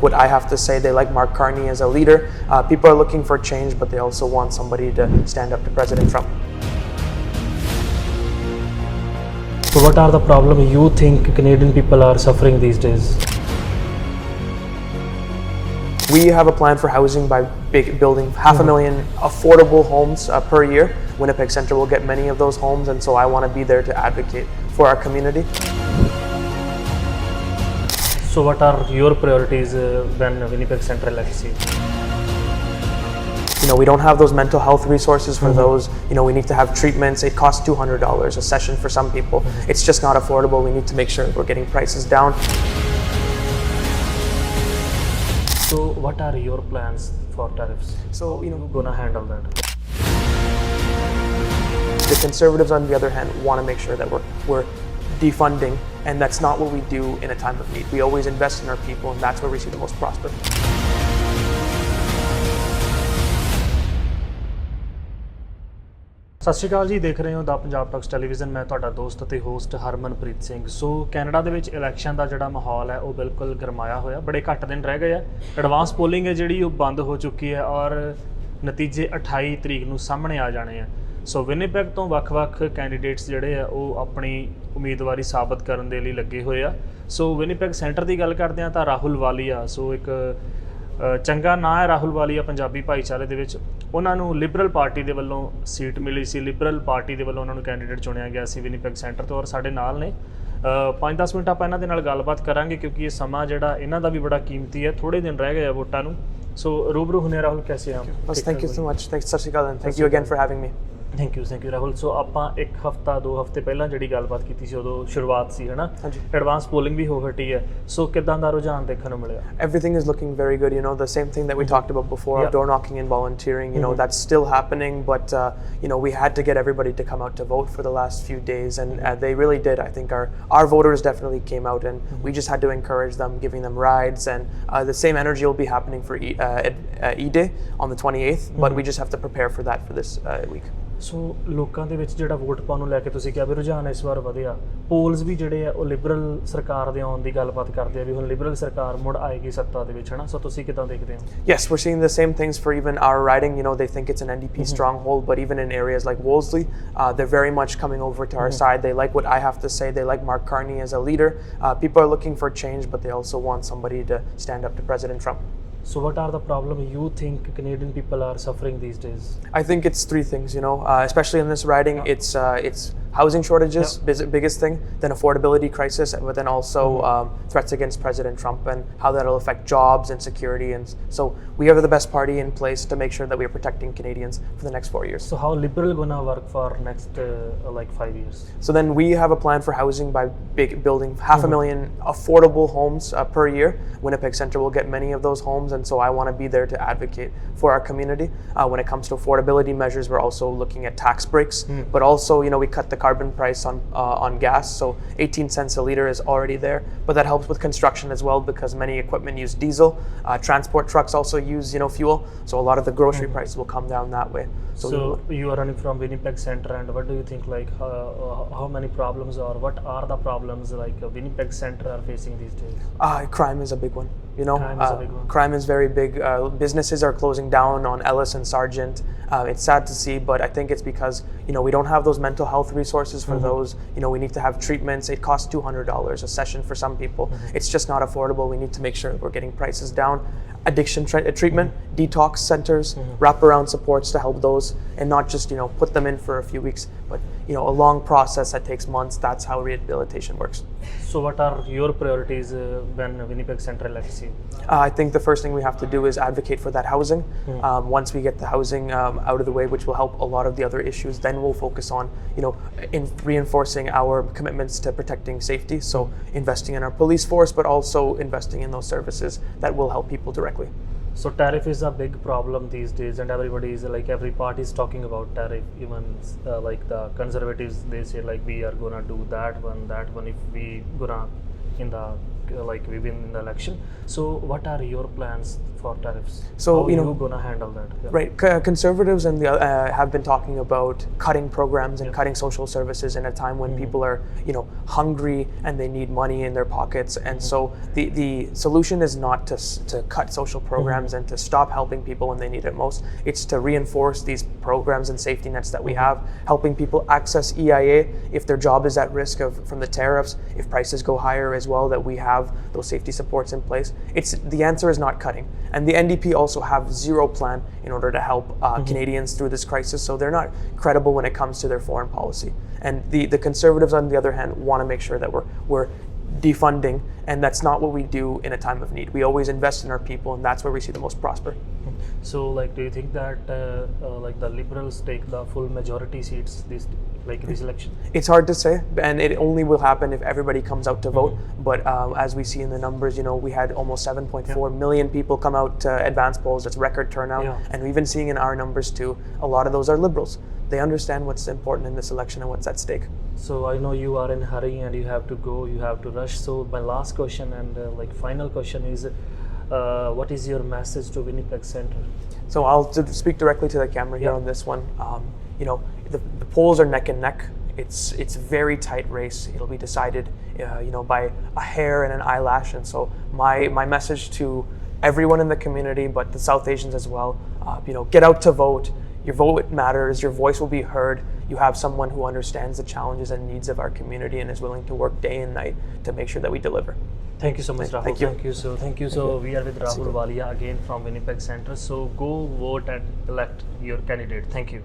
What I have to say, they like Mark Carney as a leader. People are looking for change, but they also want somebody to stand up to President Trump. So what are the problems you think Canadian people are suffering these days? We have a plan for housing by building 500,000 affordable homes per year. Winnipeg Centre will get many of those homes, and so I want to be there to advocate for our community. So what are your priorities when Winnipeg Centre elects you? We don't have those mental health resources for those. We need to have treatments. It costs $200 a session for some people. It's just not affordable. We need to make sure we're getting prices down. So what are your plans for tariffs? So, Gonna handle that? The Conservatives, on the other hand, want to make sure that we're defunding, and that's not what we do in a time of need. We always invest in our people, and that's where we see the most prosper. ਸਤਿ ਸ਼੍ਰੀ ਅਕਾਲ ਜੀ, ਦੇਖ ਰਹੇ ਹੋ ਦਾ Punjab talks television. ਮੈਂ ਤੁਹਾਡਾ ਦੋਸਤ ਅਤੇ host Harmanpreet Singh. ਸੋ Canada ਦੇ ਵਿੱਚ ਇਲੈਕਸ਼ਨ ਦਾ ਜਿਹੜਾ ਮਾਹੌਲ ਹੈ ਉਹ ਬਿਲਕੁਲ ਗਰਮਾਇਆ ਹੋਇਆ। ਬੜੇ ਘੱਟ ਦਿਨ ਰਹਿ ਗਏ ਆ। ਐਡਵਾਂਸ ਪੋਲਿੰਗ ਹੈ ਜਿਹੜੀ ਉਹ ਬੰਦ ਹੋ ਚੁੱਕੀ ਹੈ ਔਰ ਨਤੀਜੇ 28 ਤਰੀਕ ਨੂੰ ਸਾਹਮਣੇ ਆ ਜਾਣੇ ਆ। ਸੋ ਵਿਨੀਪੈਗ ਤੋਂ ਵੱਖ-ਵੱਖ ਕੈਂਡੀਡੇਟਸ ਜਿਹੜੇ ਆ ਉਹ ਆਪਣੀ ਉਮੀਦਵਾਰੀ ਸਾਬਤ ਕਰਨ ਦੇ ਲਈ ਲੱਗੇ ਹੋਏ ਆ। ਸੋ ਵਿਨੀਪੈਗ ਸੈਂਟਰ ਦੀ ਗੱਲ ਕਰਦੇ ਹਾਂ ਤਾਂ ਰਾਹੁਲ ਵਾਲੀਆ, ਸੋ ਇੱਕ ਚੰਗਾ ਨਾਂ ਹੈ ਰਾਹੁਲ ਵਾਲੀਆ ਪੰਜਾਬੀ ਭਾਈਚਾਰੇ ਦੇ ਵਿੱਚ। ਉਹਨਾਂ ਨੂੰ ਲਿਬਰਲ ਪਾਰਟੀ ਦੇ ਵੱਲੋਂ ਸੀਟ ਮਿਲੀ ਸੀ, ਲਿਬਰਲ ਪਾਰਟੀ ਦੇ ਵੱਲੋਂ ਉਹਨਾਂ ਨੂੰ ਕੈਂਡੀਡੇਟ ਚੁਣਿਆ ਗਿਆ ਸੀ ਵਿਨੀਪੈਗ ਸੈਂਟਰ ਤੋਂ। ਔਰ ਸਾਡੇ ਨਾਲ ਨੇ 5-10 ਮਿੰਟ ਆਪਾਂ ਇਹਨਾਂ ਦੇ ਨਾਲ ਗੱਲਬਾਤ ਕਰਾਂਗੇ ਕਿਉਂਕਿ ਇਹ ਸਮਾਂ ਜਿਹੜਾ ਇਹਨਾਂ ਦਾ ਵੀ ਬੜਾ ਕੀਮਤੀ ਹੈ। ਥੋੜ੍ਹੇ ਦਿਨ ਰਹਿ ਗਏ ਆ ਵੋਟਾਂ ਨੂੰ। ਸੋ ਰੂਬਰੂ ਹੁੰਦੇ ਰਾਹੁਲ, ਕੈਸੇ ਆ? Thank you so much. Thanks, Sat Sri Akal, and thank you again for having me. Thank you Rahul. So ਆਪਾਂ 1 ਹਫ਼ਤਾ 2 ਹਫ਼ਤੇ ਪਹਿਲਾਂ ਜਿਹੜੀ ਗੱਲਬਾਤ ਕੀਤੀ ਸੀ ਉਦੋਂ ਸ਼ੁਰੂਆਤ ਸੀ, ਹੈ ਨਾ? ਐਡਵਾਂਸ ਪੋਲਿੰਗ ਵੀ ਹੋ ਹਟੀ ਹੈ। ਸੋ ਕਿੱਦਾਂ ਦਾ ਰੁਝਾਨ ਦੇਖਣ ਨੂੰ ਮਿਲਿਆ? Everything is looking very good. The same thing that we talked about before, door knocking and volunteering, that's still happening, but we had to get everybody to come out to vote for the last few days, and they really did. I think our voters definitely came out, and we just had to encourage them, giving them rides, and the same energy will be happening for E-Day on the 28th, but we just have to prepare for that for this week. ਸੋ ਲੋਕਾਂ ਦੇ ਵਿੱਚ ਜਿਹੜਾ vote ਪਾਉਣ ਨੂੰ ਲੈ ਕੇ ਤੁਸੀਂ ਕਿਹਾ ਵੀ ਰੁਝਾਨ ਇਸ ਵਾਰ ਵਧਿਆ। ਪੋਲਸ ਵੀ ਜਿਹੜੇ ਆ ਉਹ ਲਿਬਰਲ ਸਰਕਾਰ ਦੇ ਆਉਣ ਦੀ ਗੱਲਬਾਤ ਕਰਦੇ ਆ ਵੀ ਹੁਣ ਲਿਬਰਲ ਸਰਕਾਰ ਮੁੜ ਆਏਗੀ ਸੱਤਾ ਦੇ ਵਿੱਚ, ਹੈ ਨਾ? ਸੋ ਤੁਸੀਂ ਕਿੱਦਾਂ ਦੇਖਦੇ ਹੋ? Yes, we're seeing the same things for even our riding. They think it's an NDP stronghold, but even in areas like Wolseley, they're very much coming over to our side. They like what I have to say. They like Mark Carney as a leader. People are looking for change, but they also want somebody to stand up to President Trump. So what are the problems you think Canadian people are suffering these days? I think it's 3 things, especially in this riding. It's housing shortages, biggest thing, then affordability crisis, but then also threats against President Trump and how that'll affect jobs and security. And so we are the best party in place to make sure that we are protecting Canadians for the next 4 years. So how Liberal gonna work for next 5 years? So then we have a plan for housing by building 500,000 affordable homes per year. Winnipeg Centre will get many of those homes, and so I want to be there to advocate for our community. When it comes to affordability measures, we're also looking at tax breaks, but also we cut the carbon price on gas, so 18 cents a litre is already there, but that helps with construction as well because many equipment use diesel. Transport trucks also use fuel, so a lot of the grocery prices will come down that way. So you are running from Winnipeg Centre, and what do you think, like how many problems or what are the problems like Winnipeg Centre are facing these days? Crime is a big one. Crime is a big one. Crime is very big. Businesses are closing down on Ellis and Sargent. It's sad to see, but I think it's because we don't have those mental health resources for those. We need to have treatments. It costs $200 a session for some people. It's just not affordable. We need to make sure we're getting prices down. Addiction treatment, detox centers, wraparound supports to help those, and not just put them in for a few weeks, but a long process that takes months. That's how rehabilitation works. So what are your priorities when Winnipeg Centre elects you? I think the first thing we have to do is advocate for that housing. Once we get the housing out of the way, which will help a lot of the other issues, then we'll focus on in reinforcing our commitments to protecting safety. So investing in our police force, but also investing in those services that will help people directly. So tariff is a big problem these days, and everybody is like, every party is talking about tariff. Even like the Conservatives, they say like we are gonna do that one if we gonna we win in the election. So what are your plans for tariffs? So, how you gonna handle that? Yeah. Right, conservatives and the have been talking about cutting programs and cutting social services in a time when people are, hungry and they need money in their pockets. And so the solution is not to cut social programs and to stop helping people when they need it most. It's to reinforce these programs and safety nets that we have, helping people access EIA if their job is at risk from the tariffs, if prices go higher as well, that we have those safety supports in place. The answer is not cutting. And the NDP also have zero plan in order to help Canadians through this crisis, so they're not credible when it comes to their foreign policy. And the Conservatives, on the other hand, want to make sure that we're defunding, and that's not what we do in a time of need. We always invest in our people, and that's where we see the most prosper. So, do you think that the Liberals take the full majority seats this election? It's hard to say, and it only will happen if everybody comes out to vote. But as we see in the numbers, we had almost 7.4 million people come out to advance polls. It's record turnout, and we've been seeing in our numbers too. A lot of those are Liberals. They understand what's important in this election and what's at stake. So I know you are in a hurry and you have to go, you have to rush. So my last question and final question is, what is your message to Winnipeg Centre? So I'll speak directly to the camera here on this one. The polls are neck and neck. It's a very tight race. It'll be decided, by a hair and an eyelash. And so my message to everyone in the community, but the South Asians as well, get out to vote. Your vote matters. Your voice will be heard. You have someone who understands the challenges and needs of our community and is willing to work day and night to make sure that we deliver. Thank you so much, Rahul. Thank you. Thank you. So we are with Rahul Walia again from Winnipeg Centre. So go vote and elect your candidate. Thank you.